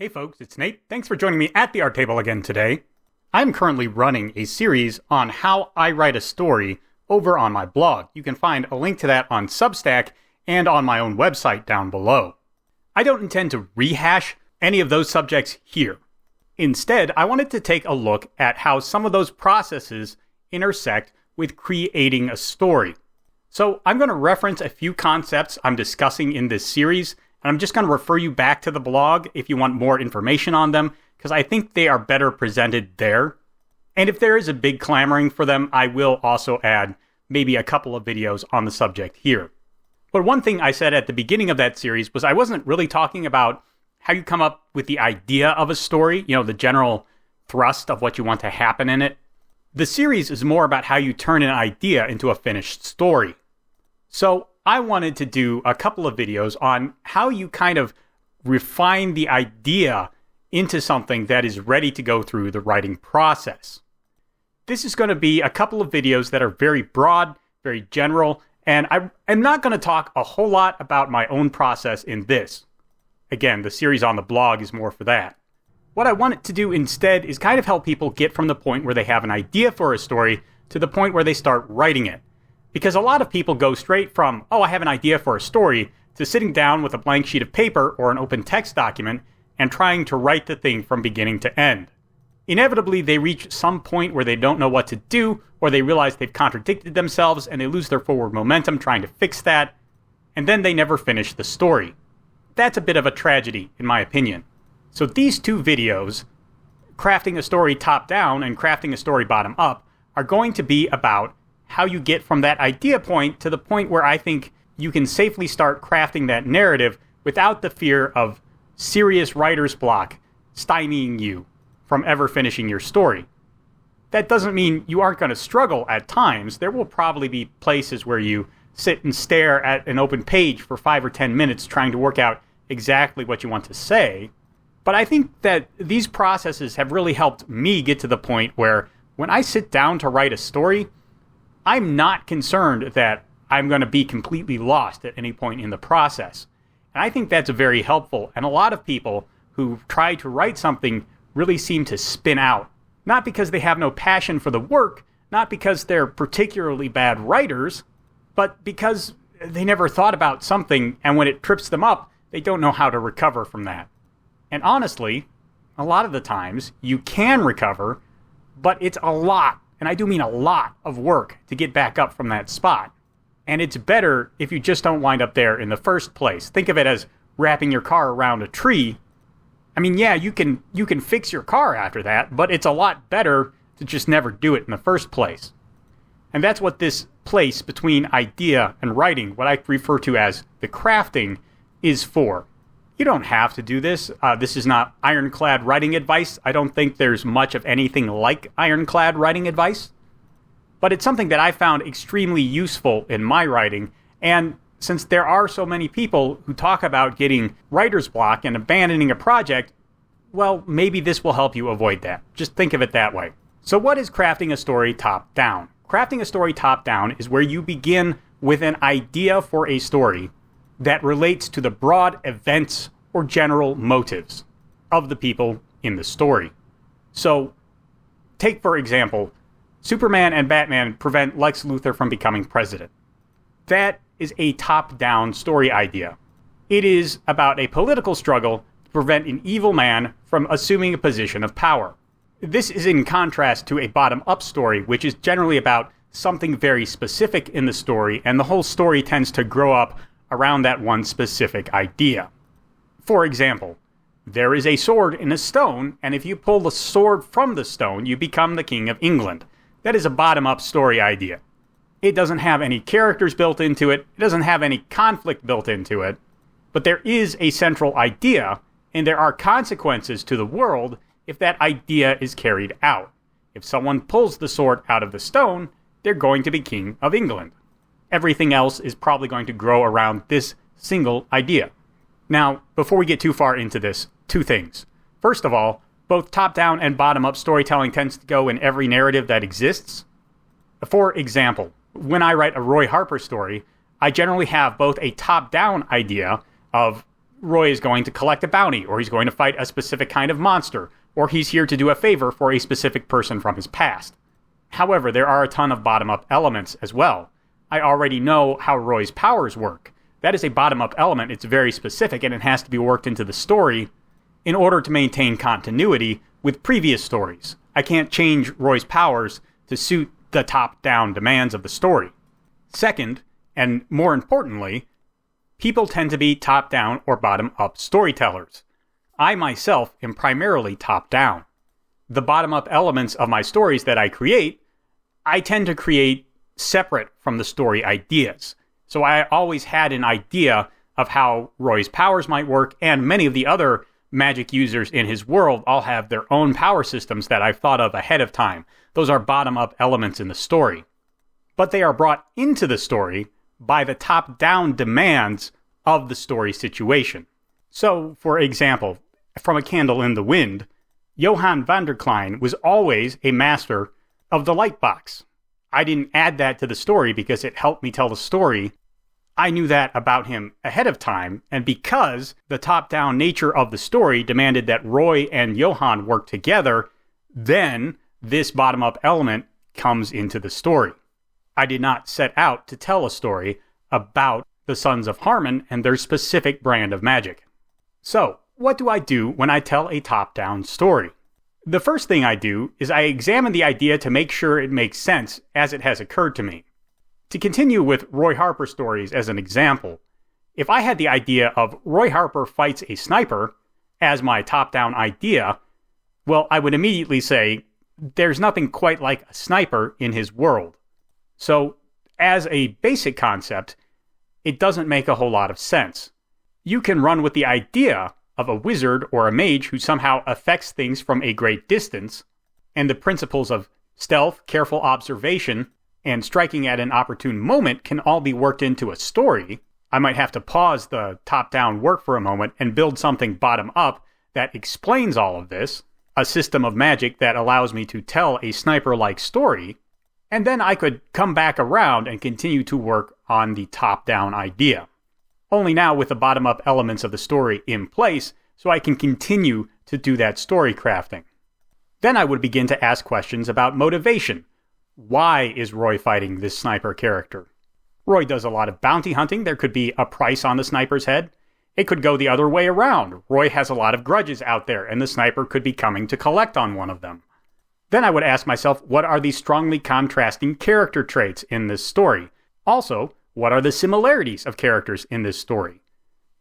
Hey folks, it's Nate. Thanks for joining me at the art table again today. I'm currently running a series on how I write a story over on my blog. You can find a link to that on Substack and on my own website down below. I don't intend to rehash any of those subjects here. Instead, I wanted to take a look at how some of those processes intersect with creating a story. So I'm going to reference a few concepts I'm discussing in this series, and I'm just going to refer you back to the blog if you want more information on them, because I think they are better presented there. And if there is a big clamoring for them, I will also add maybe a couple of videos on the subject here. But one thing I said at the beginning of that series was I wasn't really talking about how you come up with the idea of a story, the general thrust of what you want to happen in it. The series is more about how you turn an idea into a finished story. So I wanted to do a couple of videos on how you kind of refine the idea into something that is ready to go through the writing process. This is going to be a couple of videos that are very broad, very general, and I'm not going to talk a whole lot about my own process in this. Again, the series on the blog is more for that. What I want it to do instead is kind of help people get from the point where they have an idea for a story to the point where they start writing it. Because a lot of people go straight from, I have an idea for a story, to sitting down with a blank sheet of paper or an open text document and trying to write the thing from beginning to end. Inevitably, they reach some point where they don't know what to do, or they realize they've contradicted themselves and they lose their forward momentum trying to fix that, and then they never finish the story. That's a bit of a tragedy, in my opinion. So these two videos, crafting a story top-down and crafting a story bottom-up, are going to be about how you get from that idea point to the point where I think you can safely start crafting that narrative without the fear of serious writer's block stymieing you from ever finishing your story. That doesn't mean you aren't going to struggle at times. There will probably be places where you sit and stare at an open page for 5 or 10 minutes trying to work out exactly what you want to say. But I think that these processes have really helped me get to the point where when I sit down to write a story, I'm not concerned that I'm going to be completely lost at any point in the process. And I think that's very helpful. And a lot of people who try to write something really seem to spin out. Not because they have no passion for the work, not because they're particularly bad writers, but because they never thought about something, and when it trips them up, they don't know how to recover from that. And honestly, a lot of the times, you can recover, but it's a lot, and I do mean a lot of work to get back up from that spot. And it's better if you just don't wind up there in the first place. Think of it as wrapping your car around a tree. I mean, yeah, you can fix your car after that, but it's a lot better to just never do it in the first place. And that's what this place between idea and writing, what I refer to as the crafting, is for. You don't have to do this. This is not ironclad writing advice. I don't think there's much of anything like ironclad writing advice. But it's something that I found extremely useful in my writing. And since there are so many people who talk about getting writer's block and abandoning a project, well, maybe this will help you avoid that. Just think of it that way. So what is crafting a story top-down? Crafting a story top-down is where you begin with an idea for a story that relates to the broad events or general motives of the people in the story. So, take for example, Superman and Batman prevent Lex Luthor from becoming president. That is a top-down story idea. It is about a political struggle to prevent an evil man from assuming a position of power. This is in contrast to a bottom-up story, which is generally about something very specific in the story, and the whole story tends to grow up around that one specific idea. For example, there is a sword in a stone, and if you pull the sword from the stone, you become the King of England. That is a bottom-up story idea. It doesn't have any characters built into it, it doesn't have any conflict built into it, but there is a central idea, and there are consequences to the world if that idea is carried out. If someone pulls the sword out of the stone, they're going to be King of England. Everything else is probably going to grow around this single idea. Now, before we get too far into this, two things. First of all, both top-down and bottom-up storytelling tends to go in every narrative that exists. For example, when I write a Roy Harper story, I generally have both a top-down idea of Roy is going to collect a bounty, or he's going to fight a specific kind of monster, or he's here to do a favor for a specific person from his past. However, there are a ton of bottom-up elements as well. I already know how Roy's powers work. That is a bottom-up element. It's very specific, and it has to be worked into the story in order to maintain continuity with previous stories. I can't change Roy's powers to suit the top-down demands of the story. Second, and more importantly, people tend to be top-down or bottom-up storytellers. I myself am primarily top-down. The bottom-up elements of my stories that I create, I tend to create separate from the story ideas. So I always had an idea of how Roy's powers might work, and many of the other magic users in his world all have their own power systems that I've thought of ahead of time. Those are bottom-up elements in the story. But they are brought into the story by the top-down demands of the story situation. So, for example, from A Candle in the Wind, Johann van der Klein was always a master of the lightbox. I didn't add that to the story because it helped me tell the story. I knew that about him ahead of time, and because the top-down nature of the story demanded that Roy and Johann work together, then this bottom-up element comes into the story. I did not set out to tell a story about the Sons of Harmon and their specific brand of magic. So, what do I do when I tell a top-down story? The first thing I do is I examine the idea to make sure it makes sense as it has occurred to me. To continue with Roy Harper stories as an example, if I had the idea of Roy Harper fights a sniper as my top-down idea, well, I would immediately say, there's nothing quite like a sniper in his world. So, as a basic concept, it doesn't make a whole lot of sense. You can run with the idea of a wizard or a mage who somehow affects things from a great distance, and the principles of stealth, careful observation, and striking at an opportune moment can all be worked into a story. I might have to pause the top-down work for a moment and build something bottom-up that explains all of this, a system of magic that allows me to tell a sniper-like story, and then I could come back around and continue to work on the top-down idea. Only now with the bottom-up elements of the story in place, so I can continue to do that story crafting. Then I would begin to ask questions about motivation. Why is Roy fighting this sniper character? Roy does a lot of bounty hunting. There could be a price on the sniper's head. It could go the other way around. Roy has a lot of grudges out there, and the sniper could be coming to collect on one of them. Then I would ask myself, what are the strongly contrasting character traits in this story? Also, what are the similarities of characters in this story?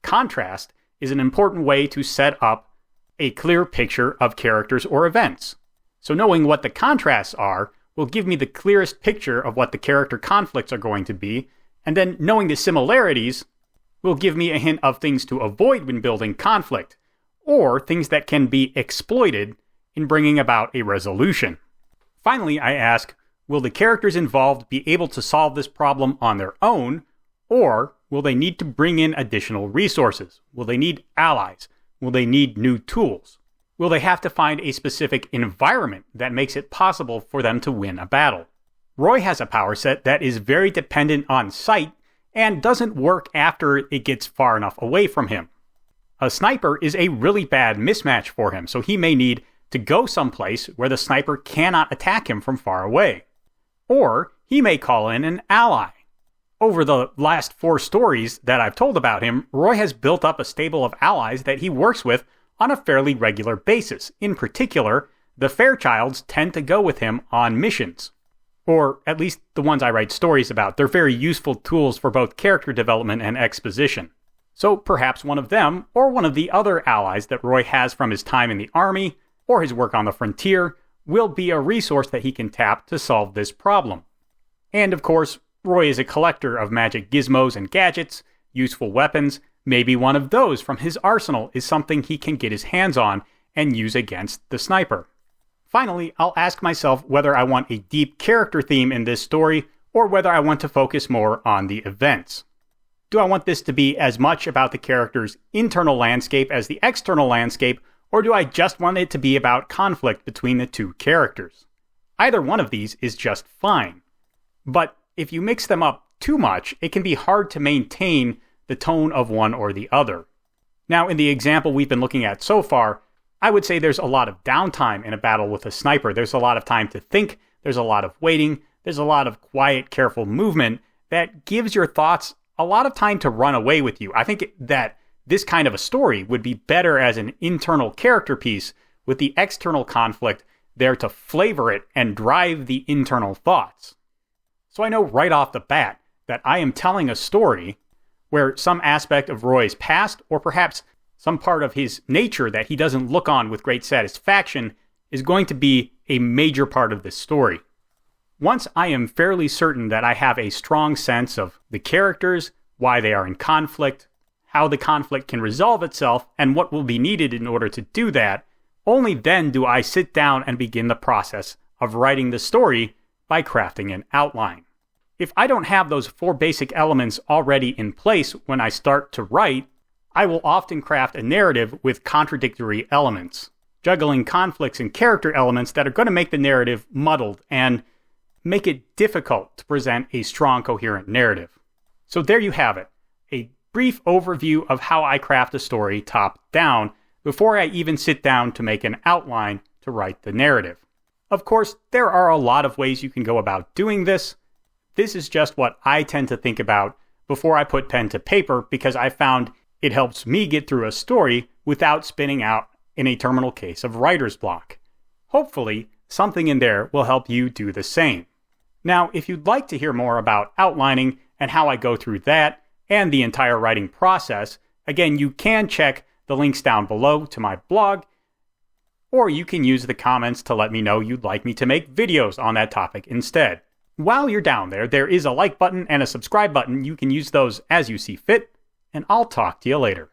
Contrast is an important way to set up a clear picture of characters or events. So knowing what the contrasts are will give me the clearest picture of what the character conflicts are going to be, and then knowing the similarities will give me a hint of things to avoid when building conflict, or things that can be exploited in bringing about a resolution. Finally, I ask, will the characters involved be able to solve this problem on their own, or will they need to bring in additional resources? Will they need allies? Will they need new tools? Will they have to find a specific environment that makes it possible for them to win a battle? Roy has a power set that is very dependent on sight and doesn't work after it gets far enough away from him. A sniper is a really bad mismatch for him, so he may need to go someplace where the sniper cannot attack him from far away. Or he may call in an ally. Over the last 4 stories that I've told about him, Roy has built up a stable of allies that he works with on a fairly regular basis. In particular, the Fairchilds tend to go with him on missions. Or at least the ones I write stories about. They're very useful tools for both character development and exposition. So perhaps one of them, or one of the other allies that Roy has from his time in the army, or his work on the frontier, will be a resource that he can tap to solve this problem. And of course, Roy is a collector of magic gizmos and gadgets, useful weapons. Maybe one of those from his arsenal is something he can get his hands on and use against the sniper. Finally, I'll ask myself whether I want a deep character theme in this story, or whether I want to focus more on the events. Do I want this to be as much about the character's internal landscape as the external landscape, or do I just want it to be about conflict between the two characters? Either one of these is just fine. But if you mix them up too much, it can be hard to maintain the tone of one or the other. Now, in the example we've been looking at so far, I would say there's a lot of downtime in a battle with a sniper. There's a lot of time to think, there's a lot of waiting, there's a lot of quiet, careful movement that gives your thoughts a lot of time to run away with you. I think that this kind of a story would be better as an internal character piece with the external conflict there to flavor it and drive the internal thoughts. So I know right off the bat that I am telling a story where some aspect of Roy's past, or perhaps some part of his nature that he doesn't look on with great satisfaction, is going to be a major part of this story. Once I am fairly certain that I have a strong sense of the characters, why they are in conflict, how the conflict can resolve itself, and what will be needed in order to do that, only then do I sit down and begin the process of writing the story by crafting an outline. If I don't have those 4 basic elements already in place when I start to write, I will often craft a narrative with contradictory elements, juggling conflicts and character elements that are going to make the narrative muddled and make it difficult to present a strong, coherent narrative. So there you have it, a brief overview of how I craft a story top down before I even sit down to make an outline to write the narrative. Of course, there are a lot of ways you can go about doing this. This is just what I tend to think about before I put pen to paper because I found it helps me get through a story without spinning out in a terminal case of writer's block. Hopefully, something in there will help you do the same. Now, if you'd like to hear more about outlining and how I go through that and the entire writing process, again, you can check the links down below to my blog, or you can use the comments to let me know you'd like me to make videos on that topic instead. While you're down there, there is a like button and a subscribe button. You can use those as you see fit, and I'll talk to you later.